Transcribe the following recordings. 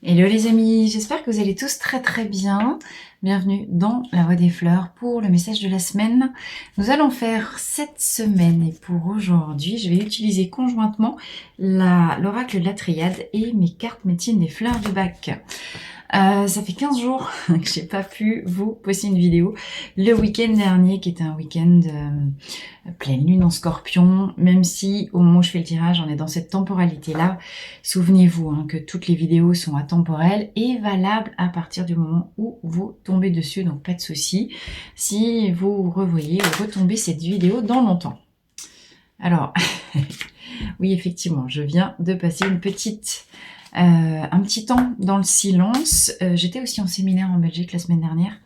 Hello les amis, j'espère que vous allez tous très bien. Bienvenue dans La Voix des Fleurs pour le message de la semaine. Nous allons faire cette semaine et pour aujourd'hui, je vais utiliser conjointement l'oracle de la Triade et mes cartes médecine des fleurs de bac. Ça fait 15 jours que j'ai pas pu vous poster une vidéo. Le week-end dernier, qui était un week-end pleine lune en Scorpion, même si au moment où je fais le tirage, on est dans cette temporalité-là. Souvenez-vous que toutes les vidéos sont atemporelles et valables à partir du moment où vous tombez dessus, donc pas de souci. Si vous revoyez ou retombez cette vidéo dans longtemps. Alors, oui, effectivement, je viens de passer un petit temps dans le silence. J'étais aussi en séminaire en Belgique la semaine dernière.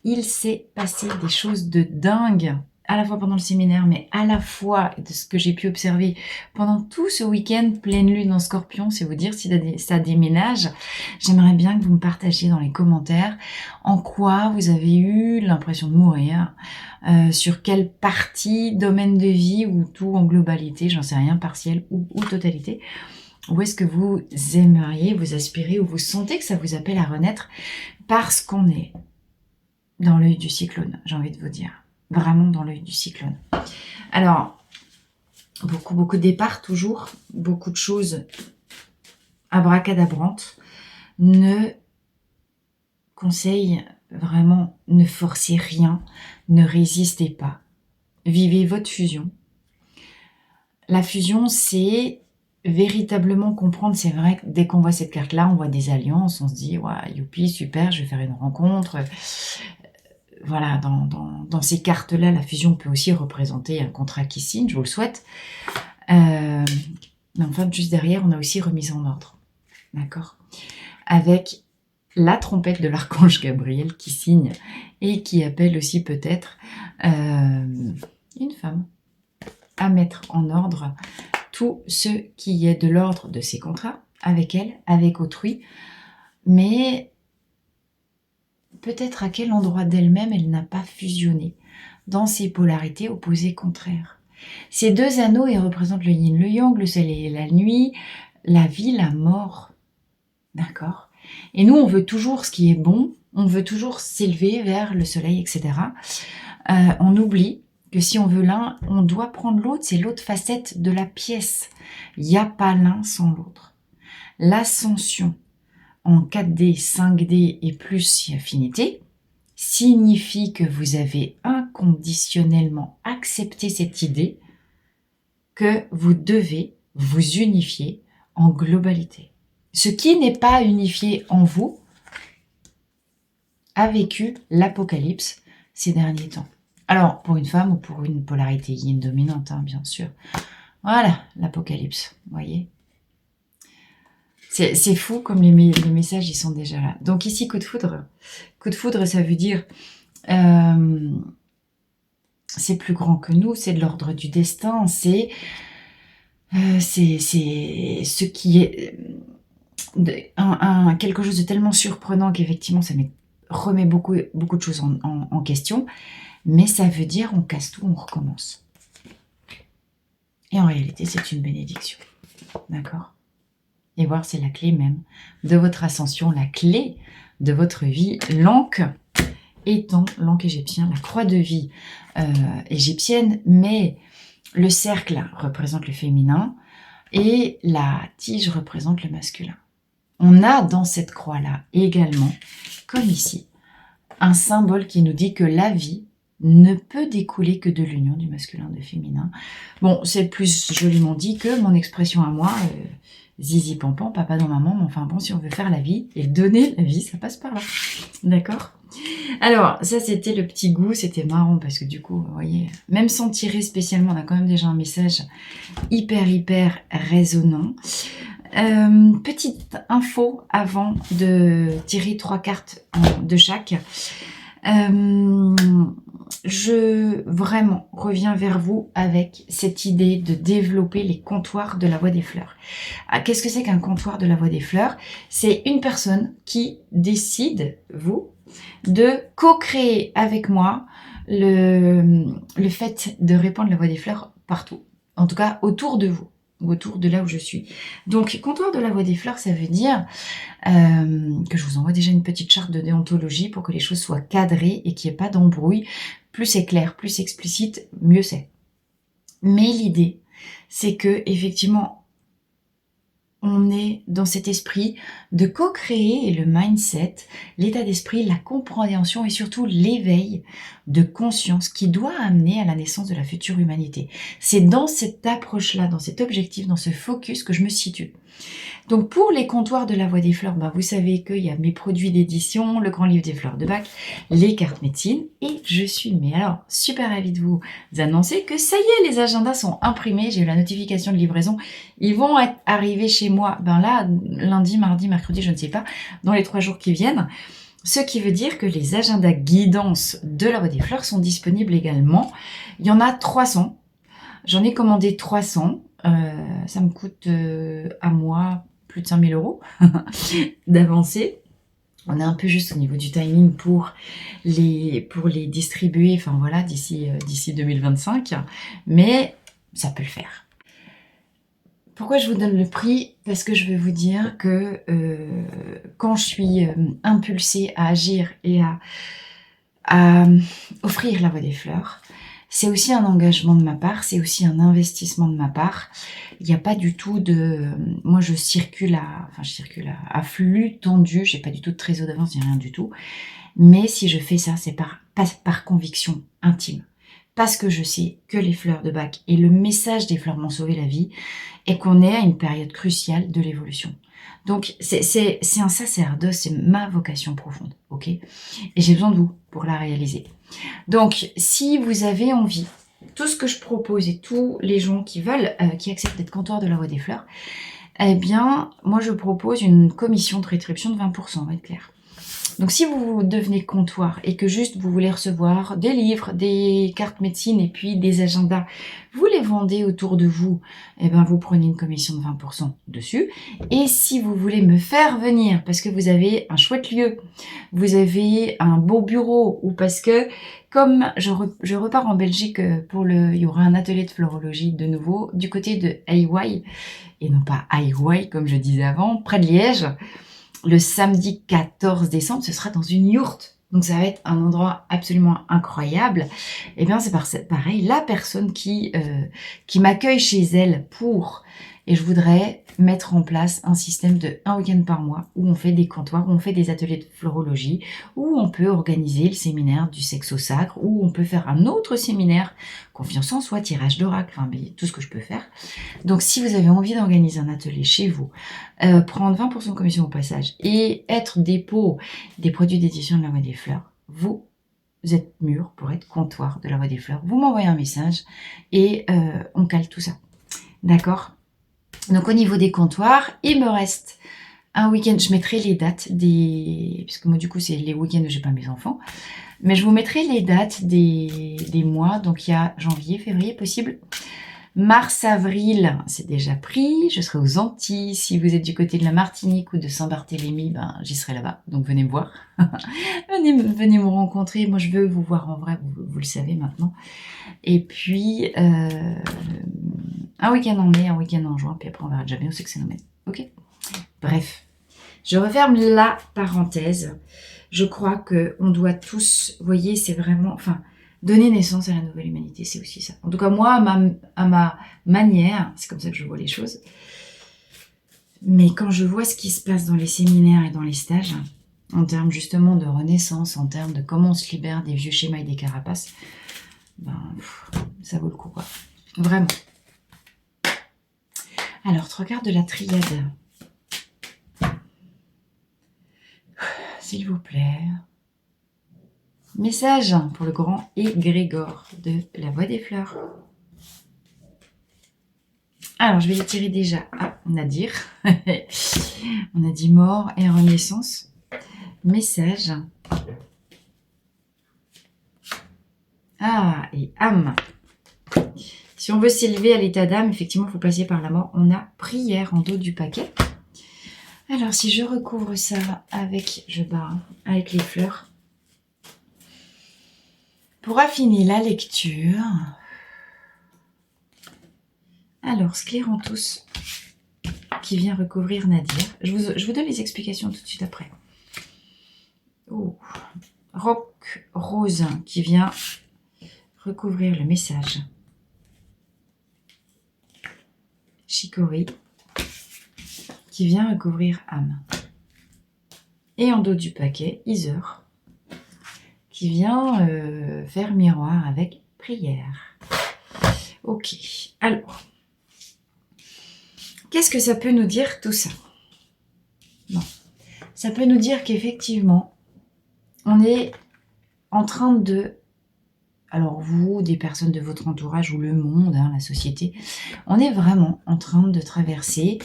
Il s'est passé des choses de dingue, à la fois pendant le séminaire, mais à la fois de ce que j'ai pu observer pendant tout ce week-end pleine lune en Scorpion. C'est vous dire si ça déménage. J'aimerais bien que vous me partagiez dans les commentaires en quoi vous avez eu l'impression de mourir, sur quelle partie, domaine de vie ou tout en globalité, j'en sais rien, partiel ou totalité. Où est-ce que vous aimeriez, vous aspirez ou vous sentez que ça vous appelle à renaître parce qu'on est dans l'œil du cyclone, j'ai envie de vous dire. Vraiment dans l'œil du cyclone. Alors, beaucoup de départs toujours, beaucoup de choses abracadabrantes. Ne conseille vraiment, ne forcez rien, ne résistez pas. Vivez votre fusion. La fusion, c'est véritablement comprendre, c'est vrai que dès qu'on voit cette carte-là, on voit des alliances, on se dit, ouais, youpi, super, je vais faire une rencontre. Voilà, dans ces cartes-là, la fusion peut aussi représenter un contrat qui signe, je vous le souhaite. Mais enfin, juste derrière, on a aussi remise en ordre, d'accord? Avec la trompette de l'archange Gabriel qui signe et qui appelle aussi peut-être une femme à mettre en ordre tout ce qui est de l'ordre de ses contrats, avec elle, avec autrui, mais peut-être à quel endroit d'elle-même elle n'a pas fusionné dans ses polarités opposées contraires. Ces deux anneaux, ils représentent le yin, le yang, le soleil et la nuit, la vie, la mort. D'accord? Et nous, on veut toujours ce qui est bon, on veut toujours s'élever vers le soleil, etc. On oublie que si on veut l'un, on doit prendre l'autre, c'est l'autre facette de la pièce. Il n'y a pas l'un sans l'autre. L'ascension en 4D, 5D et plus si affinité signifie que vous avez inconditionnellement accepté cette idée que vous devez vous unifier en globalité. Ce qui n'est pas unifié en vous a vécu l'apocalypse ces derniers temps. Alors, pour une femme ou pour une polarité yin dominante, bien sûr. Voilà, l'apocalypse, vous voyez. C'est fou comme les messages, ils sont déjà là. Donc ici, coup de foudre. Coup de foudre, ça veut dire c'est plus grand que nous, c'est de l'ordre du destin, c'est ce qui est quelque chose de tellement surprenant qu'effectivement, ça remet beaucoup de choses en question. Mais ça veut dire on casse tout, on recommence. Et en réalité, c'est une bénédiction. D'accord ? Et voir, c'est la clé même de votre ascension, la clé de votre vie. L'ankh étant l'ankh égyptien, la croix de vie égyptienne, mais le cercle représente le féminin et la tige représente le masculin. On a dans cette croix-là également, comme ici, un symbole qui nous dit que la vie ne peut découler que de l'union du masculin et du féminin. Bon, c'est plus joliment dit que mon expression à moi, zizi pampan, papa dans maman, mais enfin bon, si on veut faire la vie et donner la vie, ça passe par là. D'accord ? Alors, ça c'était le petit goût, c'était marrant parce que du coup, vous voyez, même sans tirer spécialement, on a quand même déjà un message hyper résonnant. Petite info avant de tirer 3 cartes de chaque. Je vraiment reviens vers vous avec cette idée de développer les comptoirs de la Voix des Fleurs. Qu'est-ce que c'est qu'un comptoir de la Voix des Fleurs? C'est une personne qui décide, vous, de co-créer avec moi le fait de répandre la Voix des Fleurs partout. En tout cas, autour de vous. ou autour de là où je suis. Donc, comptoir de la voie des fleurs, ça veut dire que je vous envoie déjà une petite charte de déontologie pour que les choses soient cadrées et qu'il n'y ait pas d'embrouille. Plus c'est clair, plus c'est explicite, mieux c'est. Mais l'idée, c'est que effectivement, on est dans cet esprit de co-créer et le mindset, l'état d'esprit, la compréhension et surtout l'éveil de conscience qui doit amener à la naissance de la future humanité. C'est dans cette approche-là, dans cet objectif, dans ce focus que je me situe. Donc pour les comptoirs de la voie des fleurs, vous savez qu'il y a mes produits d'édition, le grand livre des fleurs de Bach, les cartes médecine et je suis, mais alors, super ravie de vous annoncer que ça y est, les agendas sont imprimés, j'ai eu la notification de livraison, ils vont être arrivés chez moi, là, lundi, mardi, mercredi, je ne sais pas, dans les 3 jours qui viennent, ce qui veut dire que les agendas guidance de la voie des fleurs sont disponibles également. Il y en a 300, j'en ai commandé 300, ça me coûte à moi plus de 5 000 € d'avancer. On est un peu juste au niveau du timing pour les distribuer, enfin voilà, d'ici 2025, mais ça peut le faire. Pourquoi je vous donne le prix? Parce que je vais vous dire que quand je suis impulsée à agir et à offrir la voie des fleurs, c'est aussi un engagement de ma part, c'est aussi un investissement de ma part. Il n'y a pas du tout de... Moi, je circule à flux tendu, j'ai pas du tout de trésor d'avance, ni rien du tout. Mais si je fais ça, c'est par conviction intime. Parce que je sais que les fleurs de Bach et le message des fleurs m'ont sauvé la vie et qu'on est à une période cruciale de l'évolution. Donc, c'est un sacerdoce, c'est ma vocation profonde, ok? Et j'ai besoin de vous pour la réaliser. Donc, si vous avez envie, tout ce que je propose et tous les gens qui veulent, qui acceptent d'être comptoir de la voie des fleurs, eh bien, moi je propose une commission de rétribution de 20%, on va être clair. Donc si vous devenez comptoir et que juste vous voulez recevoir des livres, des cartes médecine et puis des agendas, vous les vendez autour de vous, eh bien vous prenez une commission de 20% dessus. Et si vous voulez me faire venir parce que vous avez un chouette lieu, vous avez un beau bureau ou parce que comme je repars en Belgique il y aura un atelier de florologie de nouveau du côté de Hawaï et non pas Hawaï comme je disais avant, près de Liège. Le samedi 14 décembre, ce sera dans une yourte. Donc ça va être un endroit absolument incroyable. Et bien c'est pareil, la personne qui m'accueille chez elle et je voudrais mettre en place un système de 1 week-end par mois où on fait des comptoirs, où on fait des ateliers de florologie, où on peut organiser le séminaire du sexo sacre, où on peut faire un autre séminaire, confiance en soi, tirage d'oracle, tout ce que je peux faire. Donc si vous avez envie d'organiser un atelier chez vous, prendre 20% de commission au passage et être dépôt des produits d'édition de la voie des fleurs, vous êtes mûr pour être comptoir de la voie des fleurs. Vous m'envoyez un message et on cale tout ça. D'accord? Donc au niveau des comptoirs, il me reste un week-end. Je mettrai les dates puisque moi du coup c'est les week-ends où j'ai pas mes enfants. Mais je vous mettrai les dates des mois. Donc il y a janvier, février possible. Mars, avril, c'est déjà pris. Je serai aux Antilles. Si vous êtes du côté de la Martinique ou de Saint-Barthélemy, j'y serai là-bas. Donc venez me voir. venez me rencontrer. Moi, je veux vous voir en vrai. Vous le savez maintenant. Et puis, un week-end en mai, un week-end en juin. Puis après, on verra déjà bien où c'est que c'est nommé. Ok? Bref. Je referme la parenthèse. Je crois qu'on doit tous, vous voyez, c'est vraiment... donner naissance à la nouvelle humanité, c'est aussi ça. En tout cas, moi, à ma manière, c'est comme ça que je vois les choses. Mais quand je vois ce qui se passe dans les séminaires et dans les stages, en termes justement de renaissance, en termes de comment on se libère des vieux schémas et des carapaces, ça vaut le coup, quoi. Vraiment. Alors, 3 cartes de la triade. S'il vous plaît. Message pour le grand égrégore de la voie des fleurs. Alors, je vais les tirer déjà à Nadir. On a dit mort et renaissance. Message. Ah, et âme. Si on veut s'élever à l'état d'âme, effectivement, il faut passer par la mort. On a prière en dos du paquet. Alors, si je recouvre ça avec les fleurs. Pour affiner la lecture... Alors, Scléranthus qui vient recouvrir Nadir. Je vous donne les explications tout de suite après. Oh. Roc rose qui vient recouvrir le message. Chicory qui vient recouvrir âme. Et en dos du paquet, Iseur qui vient faire miroir avec prière. Ok, alors, qu'est-ce que ça peut nous dire tout ça? Bon. Ça peut nous dire qu'effectivement, on est en train de, alors vous, des personnes de votre entourage ou le monde, hein, la société, on est vraiment en train de traverser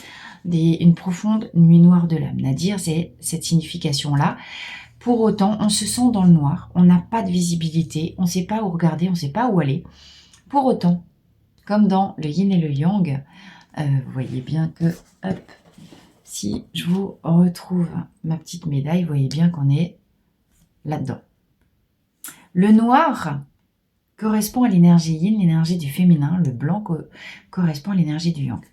une profonde nuit noire de l'âme. Nadir, c'est cette signification-là. Pour autant, on se sent dans le noir, on n'a pas de visibilité, on ne sait pas où regarder, on ne sait pas où aller. Pour autant, comme dans le yin et le yang, vous voyez bien que, hop, si je vous retrouve ma petite médaille, vous voyez bien qu'on est là-dedans. Le noir correspond à l'énergie yin, l'énergie du féminin, le blanc correspond à l'énergie du yang.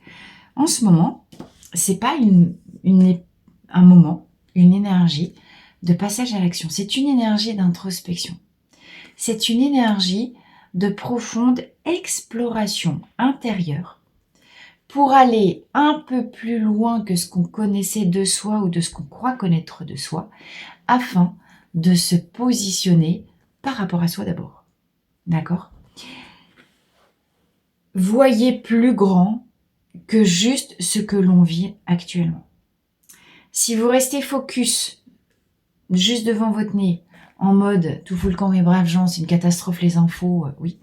En ce moment, c'est pas un moment, une énergie de passage à l'action, c'est une énergie d'introspection. C'est une énergie de profonde exploration intérieure pour aller un peu plus loin que ce qu'on connaissait de soi ou de ce qu'on croit connaître de soi, afin de se positionner par rapport à soi d'abord. D'accord ? Voyez plus grand que juste ce que l'on vit actuellement. Si vous restez focus juste devant votre nez, en mode tout fout le camp mes braves gens, c'est une catastrophe les infos, oui,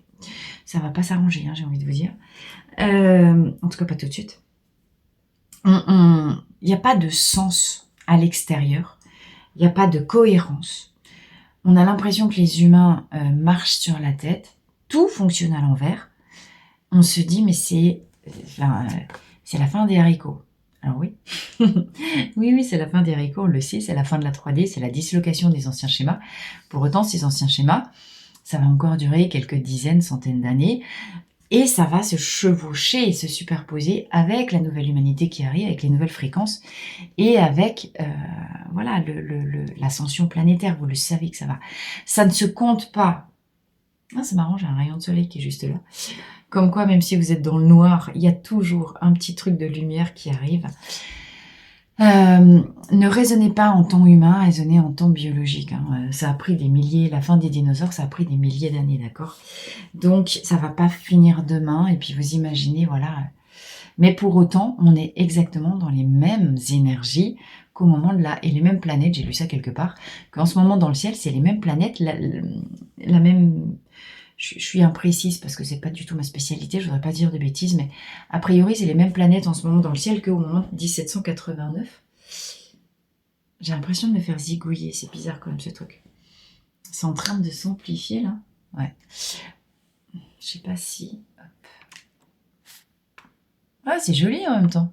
ça va pas s'arranger, hein, j'ai envie de vous dire. En tout cas pas tout de suite. Il n'y a pas de sens à l'extérieur, il n'y a pas de cohérence. On a l'impression que les humains marchent sur la tête, tout fonctionne à l'envers. On se dit mais c'est la fin des haricots. Alors oui, oui, c'est la fin des haricots, on le sait, c'est la fin de la 3D, c'est la dislocation des anciens schémas. Pour autant, ces anciens schémas, ça va encore durer quelques dizaines, centaines d'années, et ça va se chevaucher et se superposer avec la nouvelle humanité qui arrive, avec les nouvelles fréquences, et avec voilà l'ascension planétaire, vous le savez que ça va. Ça ne se compte pas. Ah, c'est marrant, j'ai un rayon de soleil qui est juste là. Comme quoi, même si vous êtes dans le noir, il y a toujours un petit truc de lumière qui arrive. Ne raisonnez pas en temps humain, raisonnez en temps biologique. Hein. Ça a pris des milliers, la fin des dinosaures, ça a pris des milliers d'années, d'accord? Donc, ça va pas finir demain, et puis vous imaginez, voilà. Mais pour autant, on est exactement dans les mêmes énergies qu'au moment de et les mêmes planètes, j'ai lu ça quelque part, qu'en ce moment dans le ciel, c'est les mêmes planètes, la même... Je suis imprécise parce que c'est pas du tout ma spécialité, je voudrais pas dire de bêtises, mais a priori c'est les mêmes planètes en ce moment dans le ciel qu'au moment de 1789. J'ai l'impression de me faire zigouiller, c'est bizarre quand même ce truc. C'est en train de s'amplifier là. Ouais. Je sais pas si... Hop. Ah, c'est joli en même temps.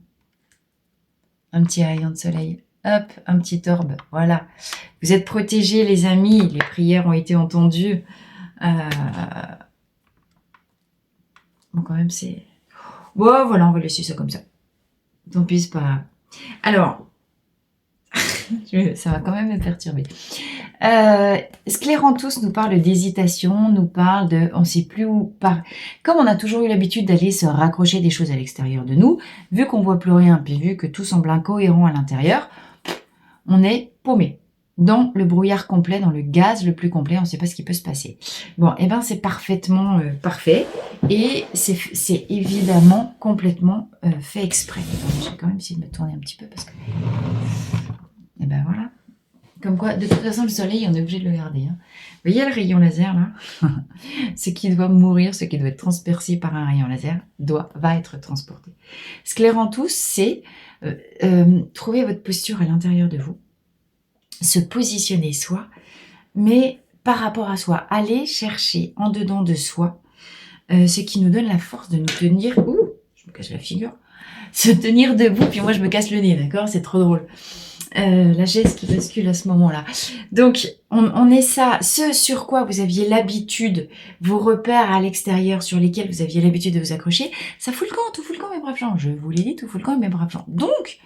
Un petit rayon de soleil. Hop, un petit orbe. Voilà. Vous êtes protégés les amis, les prières ont été entendues. Bon, quand même, c'est... Bon, voilà, on va laisser ça comme ça. Tant pis, c'est pas grave. Alors, ça va quand même me perturber. Scléranthus nous parle d'hésitation, nous parle de... On ne sait plus où... Comme on a toujours eu l'habitude d'aller se raccrocher des choses à l'extérieur de nous, vu qu'on voit plus rien, puis vu que tout semble incohérent à l'intérieur, on est paumé. Dans le brouillard complet, dans le gaz le plus complet, on ne sait pas ce qui peut se passer. Bon, et ben c'est parfaitement parfait, et c'est évidemment complètement fait exprès. Je vais quand même essayer de me tourner un petit peu, parce que... Et ben voilà. Comme quoi, de toute façon, le soleil, on est obligé de le garder. Hein. Vous voyez le rayon laser, là? Ce qui doit mourir, ce qui doit être transpercé par un rayon laser, va être transporté. Scléranthus, c'est trouver votre posture à l'intérieur de vous, se positionner soi, mais par rapport à soi, aller chercher en dedans de soi ce qui nous donne la force de nous tenir, je me casse la figure, se tenir debout, puis moi je me casse le nez, d'accord, c'est trop drôle, La geste qui bascule à ce moment-là. Donc, on est ça, ce sur quoi vous aviez l'habitude, vos repères à l'extérieur sur lesquels vous aviez l'habitude de vous accrocher, ça fout le camp, tout fout le camp, mes braves gens. Je vous l'ai dit, tout fout le camp, mes braves gens. Donc,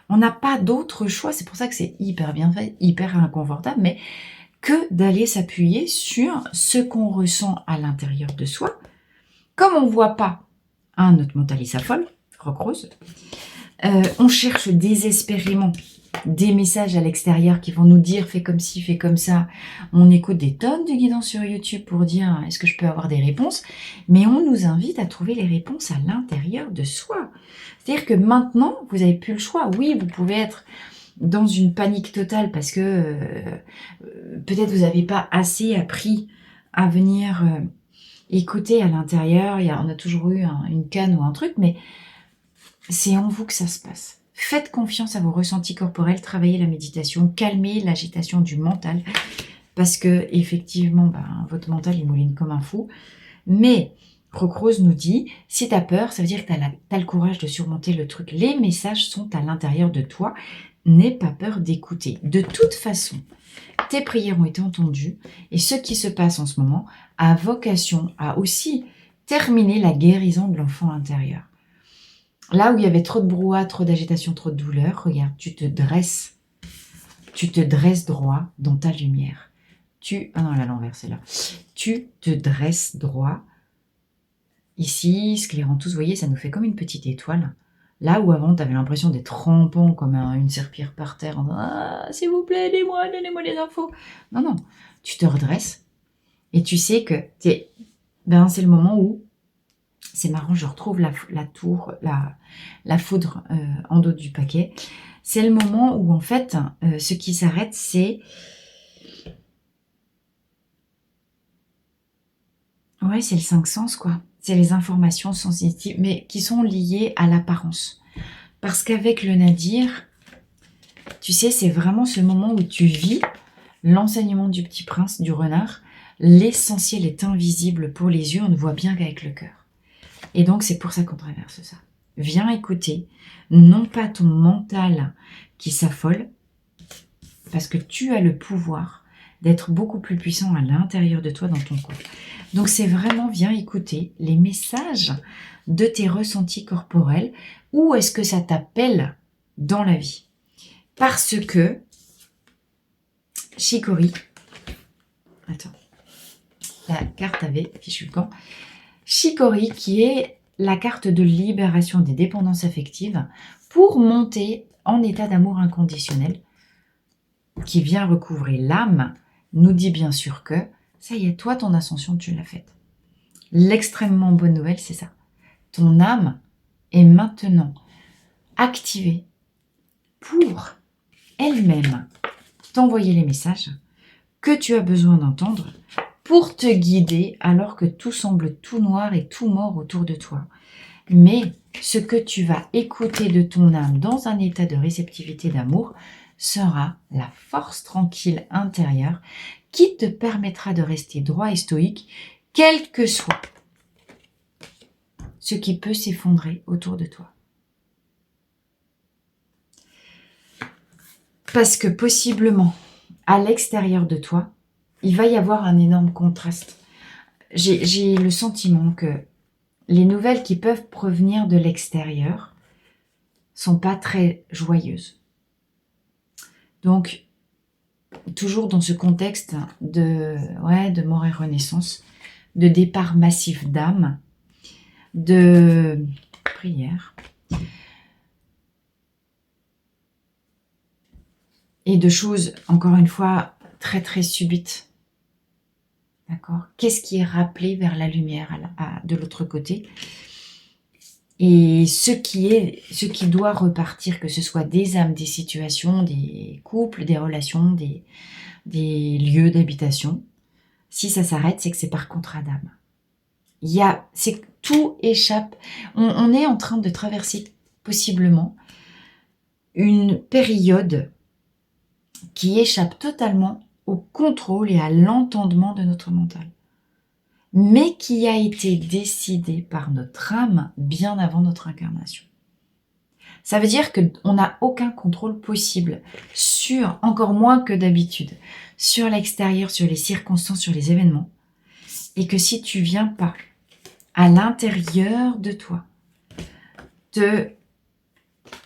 on n'a pas d'autre choix, c'est pour ça que c'est hyper bien fait, hyper inconfortable, mais que d'aller s'appuyer sur ce qu'on ressent à l'intérieur de soi. Comme on ne voit pas, notre mental il s'affole, Rock-Rose, on cherche désespérément des messages à l'extérieur qui vont nous dire fais comme ci, fais comme ça. On écoute des tonnes de guidons sur YouTube pour dire est-ce que je peux avoir des réponses, mais on nous invite à trouver les réponses à l'intérieur de soi. C'est-à-dire que maintenant, vous n'avez plus le choix. Oui, vous pouvez être dans une panique totale parce que peut-être vous n'avez pas assez appris à venir écouter à l'intérieur. On a toujours eu une canne ou un truc, mais c'est en vous que ça se passe. Faites confiance à vos ressentis corporels, travaillez la méditation, calmez l'agitation du mental, parce que effectivement, votre mental il mouline comme un fou. Mais Rock-Rose nous dit, si tu as peur, ça veut dire que tu as le courage de surmonter le truc. Les messages sont à l'intérieur de toi. N'aie pas peur d'écouter. De toute façon, tes prières ont été entendues et ce qui se passe en ce moment a vocation à aussi terminer la guérison de l'enfant intérieur. Là où il y avait trop de brouhaha, trop d'agitation, trop de douleur, regarde, tu te dresses droit dans ta lumière. Ah non, là, l'envers, c'est là. Tu te dresses droit. Ici, sclérantous, vous voyez, ça nous fait comme une petite étoile. Là où avant, tu avais l'impression d'être rampant comme une serpillère par terre en disant « Ah, s'il vous plaît, aidez-moi, donnez-moi les infos ». Non, non, tu te redresses et tu sais que c'est le moment où, c'est marrant, je retrouve la foudre en dos du paquet. C'est le moment où, en fait, ce qui s'arrête, c'est... Ouais, c'est le 5 sens, quoi. C'est les informations sensitives, mais qui sont liées à l'apparence. Parce qu'avec le Nadir, tu sais, c'est vraiment ce moment où tu vis l'enseignement du Petit Prince, du renard. L'essentiel est invisible pour les yeux, on ne voit bien qu'avec le cœur. Et donc, c'est pour ça qu'on traverse ça. Viens écouter, non pas ton mental qui s'affole, parce que tu as le pouvoir d'être beaucoup plus puissant à l'intérieur de toi, dans ton corps. Donc, c'est vraiment, viens écouter les messages de tes ressentis corporels. Où est-ce que ça t'appelle dans la vie? Parce que, Shikori, attends, la carte avait fichu le camp. Shikori, qui est la carte de libération des dépendances affectives pour monter en état d'amour inconditionnel, qui vient recouvrer l'âme, nous dit bien sûr que ça y est, toi, ton ascension, tu l'as faite. L'extrêmement bonne nouvelle, c'est ça. Ton âme est maintenant activée pour elle-même t'envoyer les messages que tu as besoin d'entendre pour te guider alors que tout semble tout noir et tout mort autour de toi. Mais ce que tu vas écouter de ton âme dans un état de réceptivité d'amour sera la force tranquille intérieure qui te permettra de rester droit et stoïque, quel que soit ce qui peut s'effondrer autour de toi. Parce que possiblement, à l'extérieur de toi, il va y avoir un énorme contraste. J'ai le sentiment que les nouvelles qui peuvent provenir de l'extérieur sont pas très joyeuses. Donc, toujours dans ce contexte de mort et renaissance, de départ massif d'âme, de prière et de choses, encore une fois, très très subites. D'accord? Qu'est-ce qui est rappelé vers la lumière de l'autre côté? Et ce qui doit repartir, que ce soit des âmes, des situations, des couples, des relations, des lieux d'habitation, si ça s'arrête, c'est que c'est par contrat d'âme. C'est que tout échappe. On est en train de traverser possiblement une période qui échappe totalement au contrôle et à l'entendement de notre mental, mais qui a été décidée par notre âme bien avant notre incarnation. Ça veut dire qu'on n'a aucun contrôle possible sur, encore moins que d'habitude, sur l'extérieur, sur les circonstances, sur les événements. Et que si tu viens pas à l'intérieur de toi, te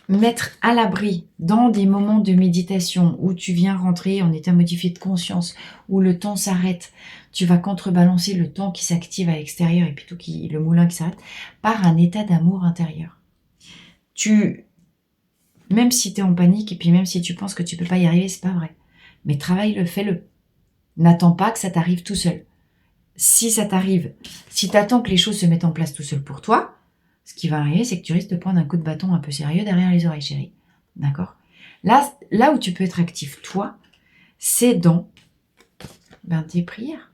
mettre à l'abri dans des moments de méditation où tu viens rentrer en état modifié de conscience, où le temps s'arrête, tu vas contrebalancer le temps qui s'active à l'extérieur et plutôt le moulin qui s'arrête, par un état d'amour intérieur. Même si tu es en panique et puis même si tu penses que tu peux pas y arriver, c'est pas vrai. Mais travaille-le, fais-le. N'attends pas que ça t'arrive tout seul. Si ça t'arrive, si tu attends que les choses se mettent en place tout seul pour toi, ce qui va arriver, c'est que tu risques de prendre un coup de bâton un peu sérieux derrière les oreilles, chérie. D'accord ? Là où tu peux être actif, toi, c'est dans tes prières.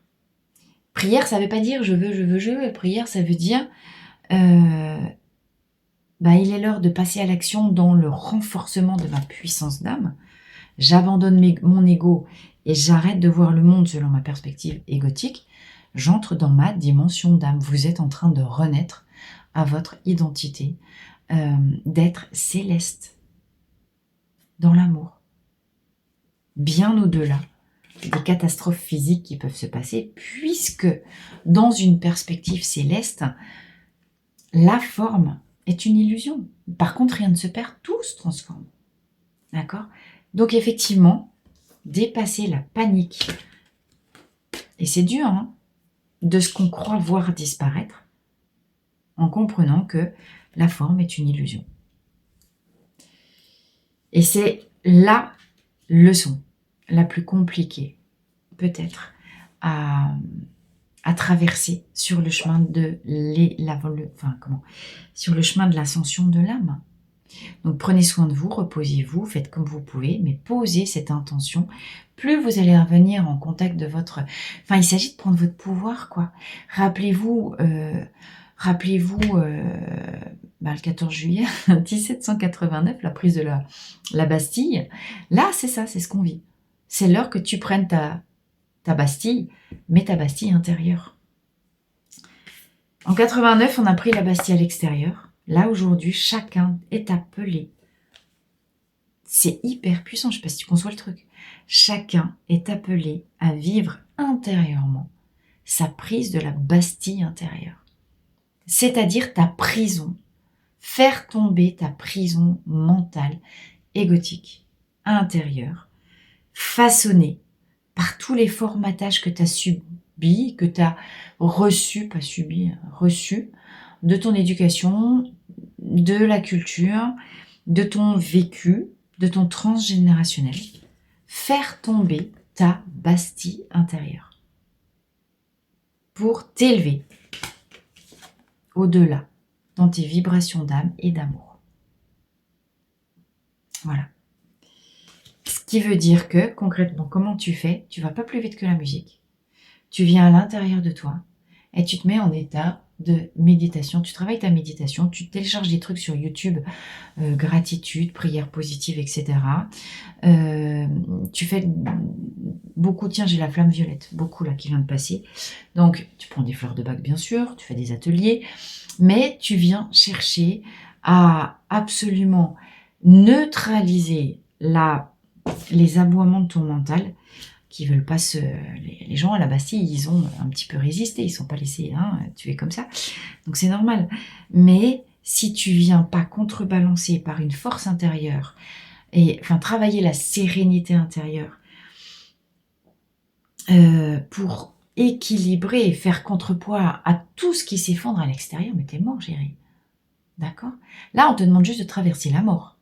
Prière, ça ne veut pas dire je veux. Prière, ça veut dire il est l'heure de passer à l'action dans le renforcement de ma puissance d'âme. J'abandonne mon ego et j'arrête de voir le monde selon ma perspective égotique. J'entre dans ma dimension d'âme. Vous êtes en train de renaître à votre identité d'être céleste dans l'amour. Bien au-delà des catastrophes physiques qui peuvent se passer, puisque dans une perspective céleste, la forme est une illusion. Par contre, rien ne se perd, tout se transforme. D'accord ? Donc effectivement, dépasser la panique, et c'est dur, de ce qu'on croit voir disparaître, en comprenant que la forme est une illusion. Et c'est la leçon la plus compliquée, peut-être, à traverser sur le chemin de sur le chemin de l'ascension de l'âme. Donc prenez soin de vous, reposez-vous, faites comme vous pouvez, mais posez cette intention. Plus vous allez revenir en contact de votre... Enfin, il s'agit de prendre votre pouvoir, quoi. Rappelez-vous, le 14 juillet 1789, la prise de la Bastille. Là, c'est ça, c'est ce qu'on vit. C'est l'heure que tu prennes ta Bastille, mais ta Bastille intérieure. En 89, on a pris la Bastille à l'extérieur. Là, aujourd'hui, chacun est appelé. C'est hyper puissant, je ne sais pas si tu conçois le truc. Chacun est appelé à vivre intérieurement sa prise de la Bastille intérieure. C'est-à-dire ta prison. Faire tomber ta prison mentale, égotique, intérieure, façonnée par tous les formatages que tu as subis, que tu as reçus, pas subis, reçus, de ton éducation, de la culture, de ton vécu, de ton transgénérationnel. Faire tomber ta Bastille intérieure pour t'élever au-delà dans tes vibrations d'âme et d'amour. Voilà. Ce qui veut dire que, concrètement, comment tu fais ? Tu vas pas plus vite que la musique. Tu viens à l'intérieur de toi et tu te mets en état de méditation. Tu travailles ta méditation, tu télécharges des trucs sur YouTube, gratitude, prière positive, etc. Tu fais beaucoup, tiens, j'ai la flamme violette, beaucoup là qui vient de passer. Donc, tu prends des fleurs de bac, bien sûr, tu fais des ateliers, mais tu viens chercher à absolument neutraliser les aboiements de ton mental qui veulent pas les gens à la Bastille, ils ont un petit peu résisté, ils sont pas laissés tuer comme ça, donc c'est normal. Mais si tu viens pas contrebalancer par une force intérieure et travailler la sérénité intérieure pour équilibrer et faire contrepoids à tout ce qui s'effondre à l'extérieur, mais t'es mort, chérie. D'accord ? Là, on te demande juste de traverser la mort.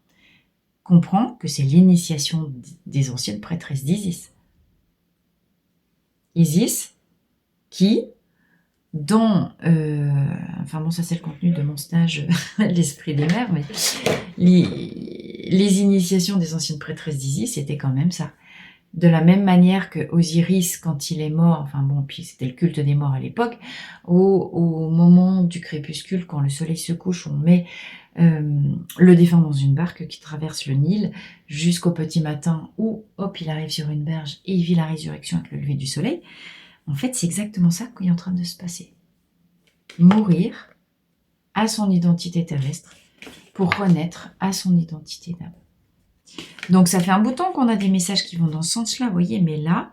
Comprends que c'est l'initiation des anciennes prêtresses d'Isis. Isis, qui, ça c'est le contenu de mon stage L'Esprit des Mers, mais les initiations des anciennes prêtresses d'Isis, c'était quand même ça. De la même manière que Osiris, quand il est mort, puis c'était le culte des morts à l'époque, au moment du crépuscule, quand le soleil se couche, on met le défunt dans une barque qui traverse le Nil jusqu'au petit matin où, hop, il arrive sur une berge et il vit la résurrection avec le lever du soleil. En fait, c'est exactement ça qui est en train de se passer. Mourir à son identité terrestre pour renaître à son identité d'âme. Donc ça fait un bout de temps qu'on a des messages qui vont dans ce sens-là, vous voyez, mais là,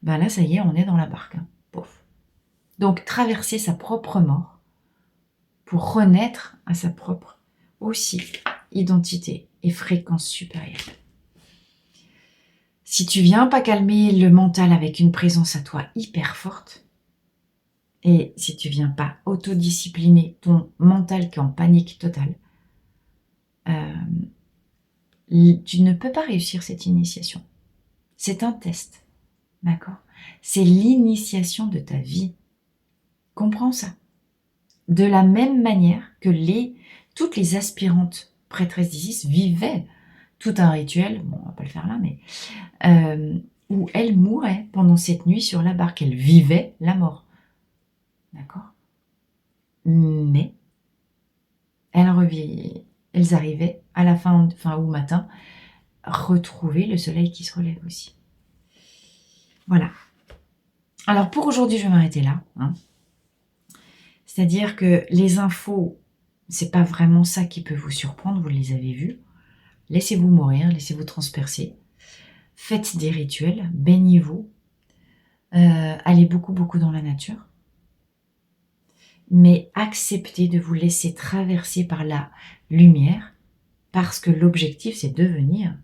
ben là, ça y est, on est dans la barque. Hein. Pouf. Donc traverser sa propre mort pour renaître à sa propre aussi identité et fréquence supérieure. Si tu viens pas calmer le mental avec une présence à toi hyper forte, et si tu viens pas autodiscipliner ton mental qui est en panique totale, tu ne peux pas réussir cette initiation. C'est un test, d'accord? C'est l'initiation de ta vie. Comprends ça. De la même manière que toutes les aspirantes prêtresses d'Isis vivaient tout un rituel, bon on va pas le faire là, mais où elles mouraient pendant cette nuit sur la barque. Elles vivaient la mort. D'accord? Mais elles arrivaient à la fin au matin retrouver le soleil qui se relève aussi. Voilà. Alors pour aujourd'hui, je vais m'arrêter là. Hein. C'est-à-dire que les infos, c'est pas vraiment ça qui peut vous surprendre, vous les avez vues. Laissez-vous mourir, laissez-vous transpercer. Faites des rituels, baignez-vous. Allez beaucoup dans la nature. Mais acceptez de vous laisser traverser par la lumière, parce que l'objectif, c'est de devenir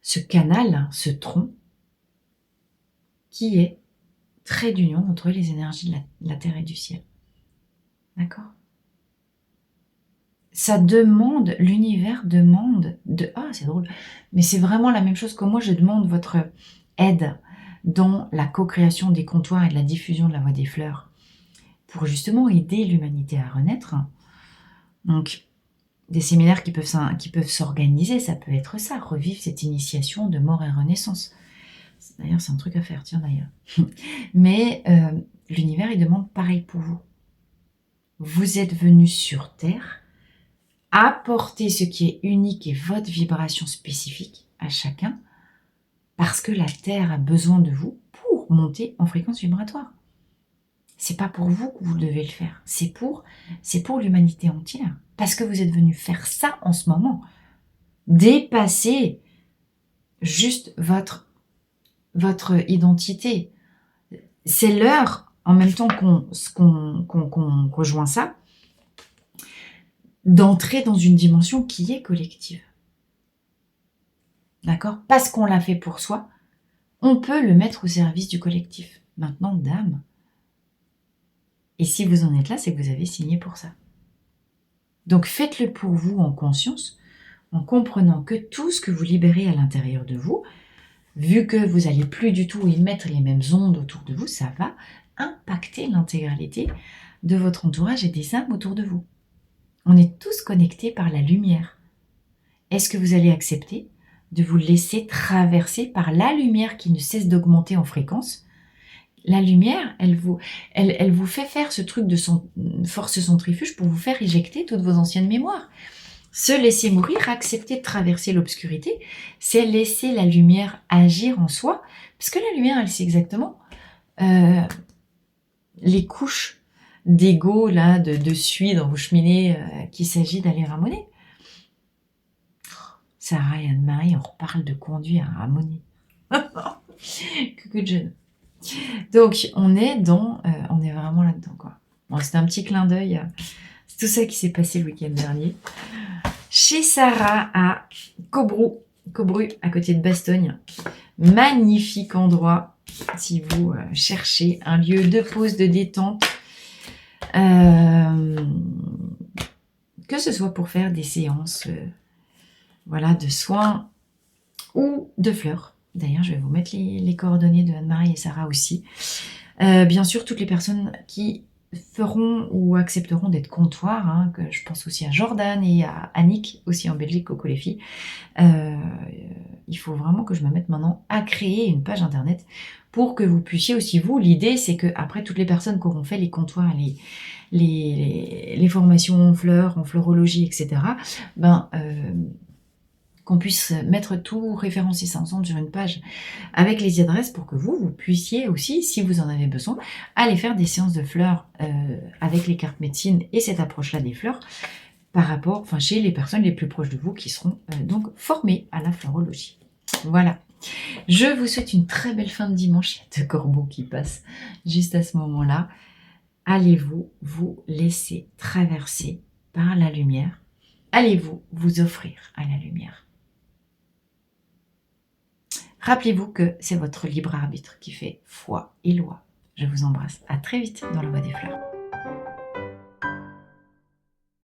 ce canal, ce tronc, qui est trait d'union entre les énergies de la terre et du ciel. D'accord? Ça demande, l'univers demande c'est drôle, mais c'est vraiment la même chose que moi, je demande votre aide dans la co-création des comptoirs et de la diffusion de la voix des fleurs pour justement aider l'humanité à renaître. Donc, des séminaires qui peuvent s'organiser, ça peut être ça, revivre cette initiation de mort et renaissance. D'ailleurs, c'est un truc à faire, tiens d'ailleurs. Mais l'univers, il demande pareil pour vous. Vous êtes venus sur Terre apporter ce qui est unique et votre vibration spécifique à chacun, parce que la Terre a besoin de vous pour monter en fréquence vibratoire. C'est pas pour vous que vous devez le faire, c'est pour l'humanité entière, parce que vous êtes venus faire ça en ce moment. Dépasser juste votre identité. C'est l'heure, en même temps qu'on rejoint ça, d'entrer dans une dimension qui est collective. D'accord? Parce qu'on l'a fait pour soi, on peut le mettre au service du collectif. Maintenant, dame. Et si vous en êtes là, c'est que vous avez signé pour ça. Donc faites-le pour vous en conscience, en comprenant que tout ce que vous libérez à l'intérieur de vous, vu que vous n'allez plus du tout émettre les mêmes ondes autour de vous, ça va impacter l'intégralité de votre entourage et des âmes autour de vous. On est tous connectés par la lumière. Est-ce que vous allez accepter de vous laisser traverser par la lumière qui ne cesse d'augmenter en fréquence? La lumière, elle vous fait faire ce truc de force centrifuge pour vous faire éjecter toutes vos anciennes mémoires. Se laisser mourir, accepter de traverser l'obscurité, c'est laisser la lumière agir en soi, parce que la lumière, elle sait exactement les couches d'ego, là, de suie dans vos cheminées qu'il s'agit d'aller ramoner. Sarah et Anne-Marie, on reparle de conduire à ramoner. Que de jeunes. Donc, on est vraiment là-dedans, quoi. Bon, c'était un petit clin d'œil. C'est tout ça qui s'est passé le week-end dernier. Chez Sarah à Cobru, à côté de Bastogne. Magnifique endroit si vous cherchez un lieu de pause, de détente. Que ce soit pour faire des séances de soins ou de fleurs. D'ailleurs, je vais vous mettre les coordonnées de Anne-Marie et Sarah aussi. Bien sûr, toutes les personnes qui feront ou accepteront d'être comptoirs, hein, que je pense aussi à Jordan et à Annick, aussi en Belgique, coucou les filles. Il faut vraiment que je me mette maintenant à créer une page internet pour que vous puissiez aussi, vous, l'idée c'est que après toutes les personnes qui auront fait les comptoirs, les formations en fleurs, en florologie, etc., qu'on puisse mettre tout, référencer ça ensemble sur une page avec les adresses pour que vous puissiez aussi, si vous en avez besoin, aller faire des séances de fleurs avec les cartes médecine et cette approche-là des fleurs, par rapport, enfin chez les personnes les plus proches de vous qui seront donc formées à la florologie. Voilà. Je vous souhaite une très belle fin de dimanche. Il y a 2 corbeaux qui passent juste à ce moment-là. Allez-vous vous laisser traverser par la lumière. Allez-vous vous offrir à la lumière. Rappelez-vous que c'est votre libre arbitre qui fait foi et loi. Je vous embrasse. À très vite dans la Voie des Fleurs.